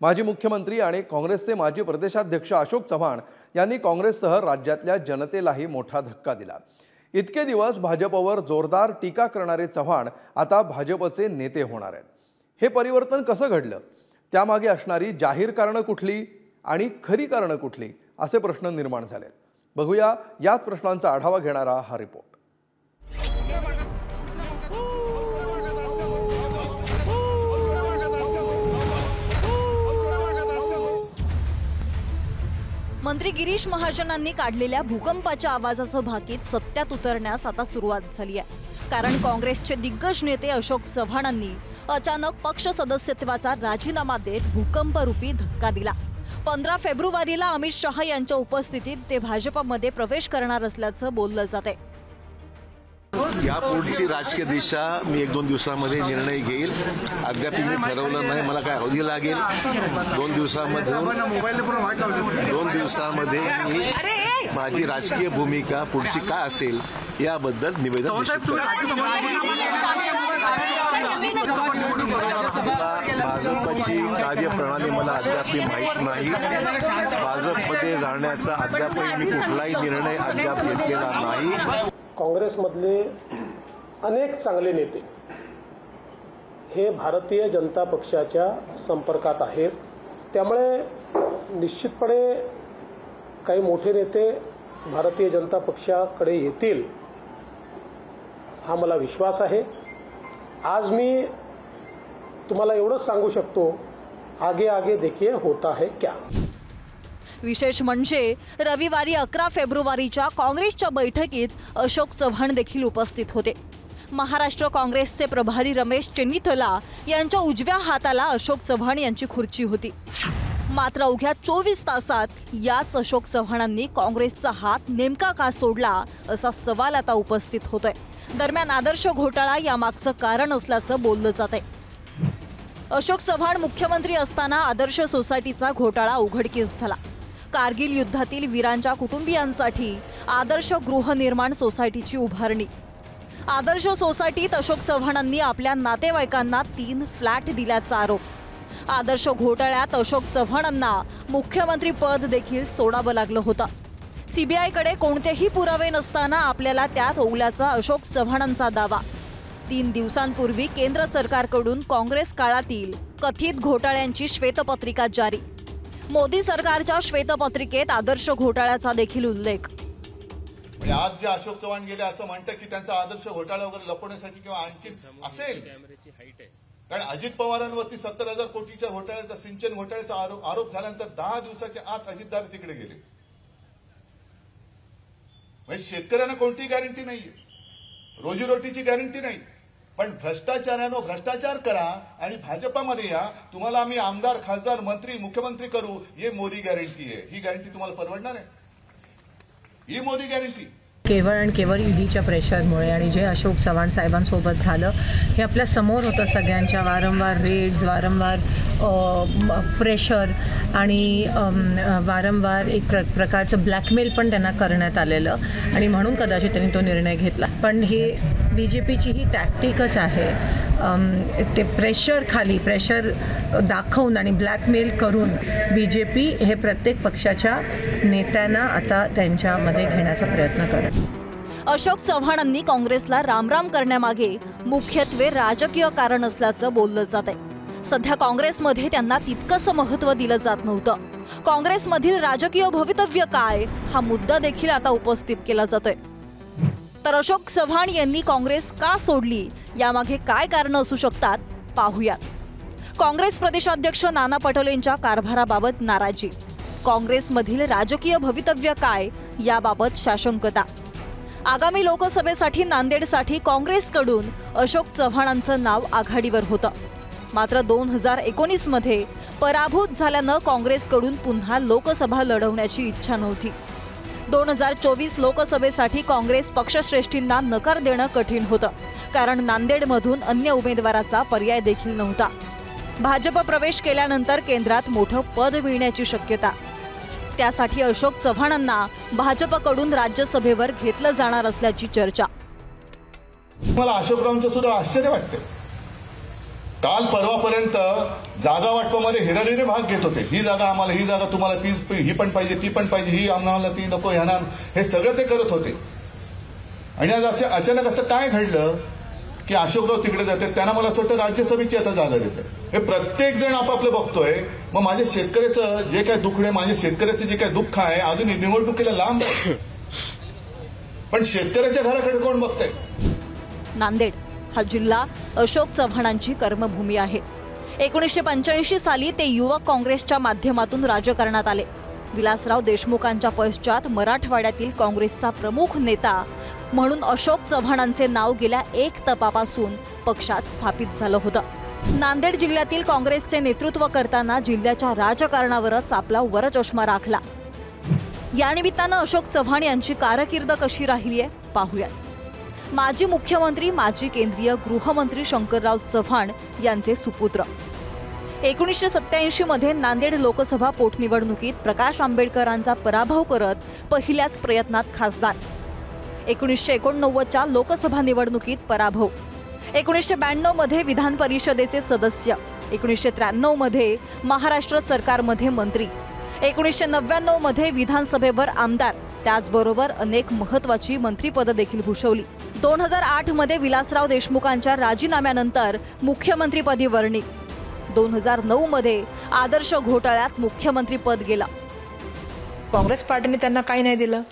माजी मुख्यमंत्री आणि काँग्रेसचे माजी प्रदेशाध्यक्ष अशोक चव्हाण यांनी काँग्रेससह राज्यातल्या जनतेलाही मोठा धक्का दिला। इतके दिवस भाजपवर जोरदार टीका करणारे चव्हाण आता भाजपचे नेते होणार आहेत। हे परिवर्तन कसं घडलं, त्यामागे असणारी जाहीर कारणं कुठली आणि खरी कारणं कुठली, असे प्रश्न निर्माण झालेत। बघूया याच प्रश्नांचा आढावा घेणारा हा रिपोर्ट। मंत्री गिरीश महाजनांनी काढलेल्या भूकंपाच्या आवाजाचं भाकीत सत्यात उतरण्यास आता सुरुवात झाली आहे। कारण काँग्रेसचे दिग्गज नेते अशोक चव्हाणांनी अचानक पक्ष सदस्यत्वाचा राजीनामा देत भूकंपरूपी धक्का दिला। 15 फेब्रुवारीला अमित शहा यांच्या उपस्थितीत ते भाजपमध्ये प्रवेश करणार असल्याचं बोललं जाते। यापुढची राजकीय दिशा मी 1-2 दिवसांमध्ये निर्णय घेईल। अद्याप मी ठरवलं नाही, मला काय अवधी लागेल। 2 दिवसांमध्ये मी माझी राजकीय भूमिका पुढची काय असेल याबद्दल निवेदन निश्चित करेन। भाजपची कार्यप्रणाली मला अद्याप माहीत नाही। भाजपमध्ये जाण्याचा अद्याप मी कुठलाही निर्णय अद्याप घेतलेला नाही। काँग्रेसमधले अनेक चांगले नेते हे भारतीय जनता पक्षाच्या संपर्कात आहेत। त्यामुळे निश्चितपणे काही मोठे नेते भारतीय जनता पक्षाकडे येतील हा मला विश्वास आहे। आज मी तुम्हाला एवढंच सांगू शकतो, आगे आगे देखिए होता है क्या। विशेष म्हणजे रविवारी 11 फेब्रुवारीच्या काँग्रेसच्या बैठकीत अशोक चव्हाण देखील उपस्थित होते। महाराष्ट्र काँग्रेसचे प्रभारी रमेश चेन्नीथला यांच्या उजव्या हाताला अशोक चव्हाण यांची खुर्ची होती। मात्र अवघ्या 24 तासात याच अशोक चव्हाणांनी काँग्रेसचा हात नेमका का सोडला असा सवाल आता उपस्थित होतोय। दरम्यान आदर्श घोटाळा यामागचं कारण असल्याचं बोललं जातंय। अशोक चव्हाण मुख्यमंत्री असताना आदर्श सोसायटीचा घोटाळा उघडकीस झाला। कारगिल युद्धातील वीरांच्या कुटुंबियांसाठी आदर्श गृहनिर्माण सोसायटीची उभारणी। आदर्श सोसायटीत अशोक चव्हाणांनी आपल्या नातेवाईकांना 3 फ्लॅट दिल्याचा आरोप। आदर्श घोटाळ्यात अशोक चव्हाणांना मुख्यमंत्री पद देखील सोडावं लागलं होतं। सीबीआयकडे कोणतेही पुरावे नसताना आपल्याला त्यात ओवल्याचा अशोक चव्हाणांचा दावा। 3 दिवसांपूर्वी केंद्र सरकारकडून काँग्रेस काळातील कथित घोटाळ्यांची श्वेतपत्रिका जारी। मोदी सरकारच्या श्वेतपत्रिकेत आदर्श घोटाळ्याचा देखील उल्लेख। आज जे अशोक चव्हाण गेले असं म्हणतं की त्यांचा आदर्श घोटाळा वगैरे लपवण्यासाठी किंवा आणखी असेल, कारण अजित पवारांवरती 70,000 कोटीच्या घोटाळ्याचा, सिंचन घोटाळ्याचा आरोप झाल्यानंतर 10 दिवसाच्या आत अजितदादा तिकडे गेले। म्हणजे शेतकऱ्यांना कोणतीही गॅरंटी नाहीये, रोजीरोटीची गॅरंटी नाही, पण भ्रष्टाचारानं भ्रष्टाचार करा आणि भाजपामध्ये या, तुम्हाला आम्ही आमदार, खासदार, मंत्री, मुख्यमंत्री करू, ये मोदी गॅरंटी आहे। ही गॅरंटी तुम्हाला परवडणार आहे? ही मोदी गॅरंटी केवळ आणि केवळ ईडीच्या प्रेशरमुळे आणि जे अशोक चव्हाण साहेबांसोबत झालं हे आपल्या समोर होतं। सगळ्यांच्या वारंवार रेड्स, वारंवार प्रेशर आणि वारंवार एक प्रकारचं ब्लॅकमेल पण त्यांना करण्यात आलेलं आणि म्हणून कदाचित त्यांनी तो निर्णय घेतला। पण हे बीजेपीची ही टॅक्टिकच आहे, ते प्रेशर दाखवून आणि ब्लॅकमेल करून बीजेपी हे प्रत्येक पक्षाच्या नेत्यांना आता त्यांच्यामध्ये घेण्याचा प्रयत्न करत। अशोक चव्हाणांनी काँग्रेसला रामराम करण्यामागे मुख्यत्वे राजकीय कारण असल्याचं बोललं जातंय। सध्या काँग्रेसमध्ये त्यांना तितकंसं महत्त्व दिलं जात नव्हतं। काँग्रेसमधील राजकीय भवितव्य काय हा मुद्दा देखील आता उपस्थित केला जातोय। तर अशोक चव्हाण यांनी काँग्रेस का सोडली यामागे काय कारण असू शकतात पाहूयात। काँग्रेस प्रदेशाध्यक्ष नाना पटोलेंच्या कारभाराबाबत नाराजी, काँग्रेसमधील राजकीय भवितव्य काय याबाबत साशंकता। आगामी लोकसभेसाठी नांदेडसाठी काँग्रेसकडून अशोक चव्हाणांचं नाव आघाडीवर होतं। मात्र 2019 मध्ये पराभूत झाल्यानं काँग्रेसकडून पुन्हा लोकसभा लढवण्याची इच्छा नव्हती। 2024 लोकसभेसाठी काँग्रेस पक्षश्रेष्ठींना नकार देणं कठीण होतं, कारण नांदेडमधून अन्य उमेदवाराचा पर्याय देखील नव्हता। भाजप प्रवेश केल्यानंतर केंद्रात मोठं पद मिळण्याची शक्यता। त्यासाठी अशोक चव्हाणांना भाजपकडून राज्यसभेवर घेतलं जाणार असल्याची चर्चा। मला अशोकरावांचं सुद्धा आश्चर्य वाटतं। काल परवापर्यंत जागा वाटपामध्ये हिरारीने भाग घेत होते. ही जागा आम्हाला, ही जागा तुम्हाला, ही पण पाहिजे, ती पण पाहिजे, ही आम्हाला, ती नको, ह्यांना, हे सगळं ते करत होते. आणि आज अचानक असं काय घडलं की अशोकराव तिकडे जाते, त्यांना मला असं वाटतं राज्यसभेची आता जागा देते. हे प्रत्येक जण आपापलं बघतोय. मग माझ्या शेतकऱ्याचं जे काय दुःख आहे, माझ्या शेतकऱ्याचं जे काय दुःख आहे, अजून निवडणुकीला लांब आहे, पण शेतकऱ्याच्या घराकडे कोण बघतंय? नांदेड हा जिल्हा अशोक चव्हाणांची कर्मभूमी आहे. 1985 साली ते युवक काँग्रेसच्या माध्यमातून राजकारणात आले. विलासराव देशमुखांच्या पश्चात मराठवाड्यातील काँग्रेसचा प्रमुख नेता म्हणून अशोक चव्हाणांचे नाव गेल्या एक तपापासून पक्षात स्थापित झालं होतं. नांदेड जिल्ह्यातील काँग्रेसचे नेतृत्व करताना जिल्ह्याच्या राजकारणावरच आपला वरचष्मा राखला. या निमित्तानं अशोक चव्हाण यांची कारकीर्द कशी राहिली आहे पाहूयात. माजी मुख्यमंत्री, माजी केंद्रीय गृहमंत्री शंकरराव चव्हाण यांचे सुपुत्र. 1987 मध्ये नांदेड लोकसभा पोटनिवडणुकीत प्रकाश आंबेडकरांचा पराभव करत पहिल्याच प्रयत्नात खासदार. 1989च्या लोकसभा निवडणुकीत पराभव. 1992 मध्ये विधान परिषदेचे सदस्य. 1993 मध्ये महाराष्ट्र सरकारमध्ये मंत्री. 1999 मध्ये विधानसभेवर आमदार. त्याचबरोबर अनेक महत्त्वाची मंत्रिपद देखील भूषवली. 2008 मध्ये विलासराव देशमुखांच्या राजीनाम्यानंतर मुख्यमंत्रीपदी वर्णी. 2009 मध्ये आदर्श घोटाळ्यात मुख्यमंत्रीपद गेला. काँग्रेस पार्टीने त्यांना काही नाही दिलं.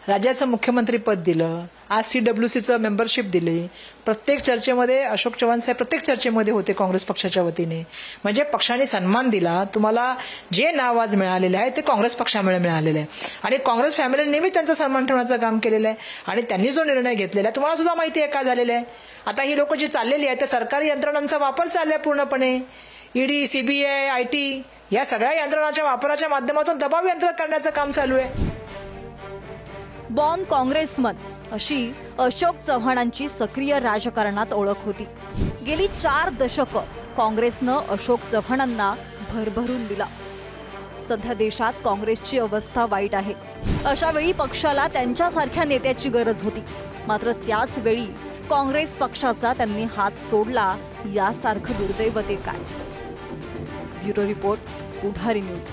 राज्याचं मुख्यमंत्रीपद दिलं. आज CWCचं मेंबरशिप दिली. प्रत्येक चर्चेमध्ये अशोक चव्हाण साहेब प्रत्येक चर्चेमध्ये होते काँग्रेस पक्षाच्या वतीने. म्हणजे पक्षाने सन्मान दिला. तुम्हाला जे नाव आज मिळालेलं आहे ते काँग्रेस पक्षामुळे मिळालेलं आहे आणि काँग्रेस फॅमिलीने नेहमी त्यांचा सन्मान ठेवण्याचं काम केलेलं आहे. आणि त्यांनी जो निर्णय घेतलेला आहे तुम्हाला सुद्धा माहिती आहे का झालेलं आहे. आता ही लोक जी चाललेली आहेत त्या सरकारी यंत्रणांचा वापर चाललाय पूर्णपणे. ED, CBI, IT या सगळ्या यंत्रणांच्या वापराच्या माध्यमातून दबाव यंत्र करण्याचं काम चालू आहे. बॉर्न काँग्रेसमन अशी अशोक चव्हाणांची सक्रिय राजकारणात ओळख होती. गेली 4 दशकं काँग्रेसनं अशोक चव्हाणांना भरभरून दिला. सध्या देशात काँग्रेसची अवस्था वाईट आहे. अशा वेळी पक्षाला त्यांच्यासारख्या नेत्याची गरज होती. मात्र त्याच वेळी काँग्रेस पक्षाचा त्यांनी हात सोडला यासारखं दुर्दैव ते काय. ब्युरो रिपोर्ट, पुढारी न्यूज.